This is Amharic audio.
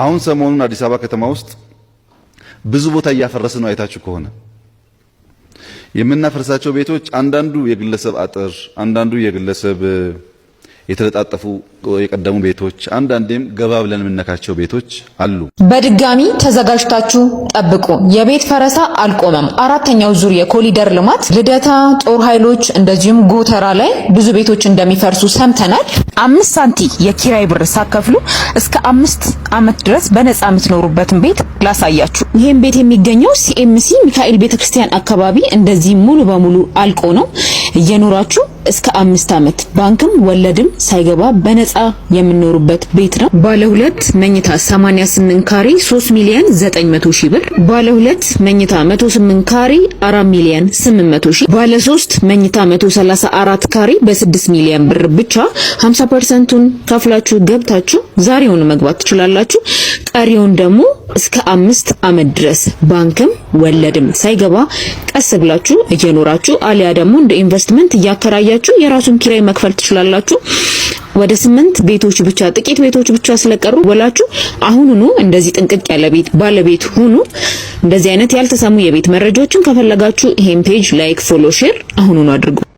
አሁን ሰሞኑን አዲስ አበባ ከተማ ውስጥ ብዙ ቦታ እያፈረስን ነው። አይታችሁ ከሆነ የምናፈርሳቸው ቤቶች አንዳንዱ የግለሰብ አጥር፣ አንዳንዱ የግለሰብ የተለጣጠፉ የቀደሙ ቤቶች፣ አንዳንዴም ገባ ብለን የምንነካቸው ቤቶች አሉ። በድጋሚ ተዘጋጅታችሁ ጠብቁ። የቤት ፈረሳ አልቆመም። አራተኛው ዙር የኮሪደር ልማት ልደታ፣ ጦር ኃይሎች እንደዚሁም ጎተራ ላይ ብዙ ቤቶች እንደሚፈርሱ ሰምተናል። 5 ሳንቲ የኪራይ ብር ሳከፍሉ እስከ 5 ዓመት ድረስ በነፃ የምትኖሩበትን ቤት ላሳያችሁ። ይሄን ቤት የሚገኘው ሲኤምሲ ሚካኤል ቤተክርስቲያን አካባቢ እንደዚህ ሙሉ በሙሉ አልቆ ነው እየኖራችሁ እስከ 5 ዓመት ባንክም ወለድም ሳይገባ በነፃ የምንኖርበት ቤት ነው። ባለ 2 መኝታ 88 ካሬ 3 ሚሊዮን 900 ሺህ ብር፣ ባለ 2 መኝታ 108 ካሬ 4 ሚሊዮን 800 ሺህ፣ ባለ 3 መኝታ 134 ካሬ በ6 ሚሊዮን ብር ብቻ 50%ቱን ከፍላችሁ ገብታችሁ ዛሬውን መግባት ትችላላችሁ። ቀሪውን ደግሞ እስከ 5 ዓመት ድረስ ባንክም ወለድም ሳይገባ ቀስ ብላችሁ እየኖራችሁ አሊያ ደግሞ እንደ ኢንቨስትመንት እያከራያችሁ የራሱን ኪራይ መክፈል ትችላላችሁ። ወደ 8 ቤቶች ብቻ ጥቂት ቤቶች ብቻ ስለቀሩ ወላችሁ አሁኑኑ እንደዚህ ጥንቅቅ ያለ ቤት ባለቤት ሁኑ። እንደዚህ አይነት ያልተሰሙ የቤት መረጃዎችን ከፈለጋችሁ ይሄን ፔጅ ላይክ፣ ፎሎ፣ ሼር አሁኑኑ አድርጉ።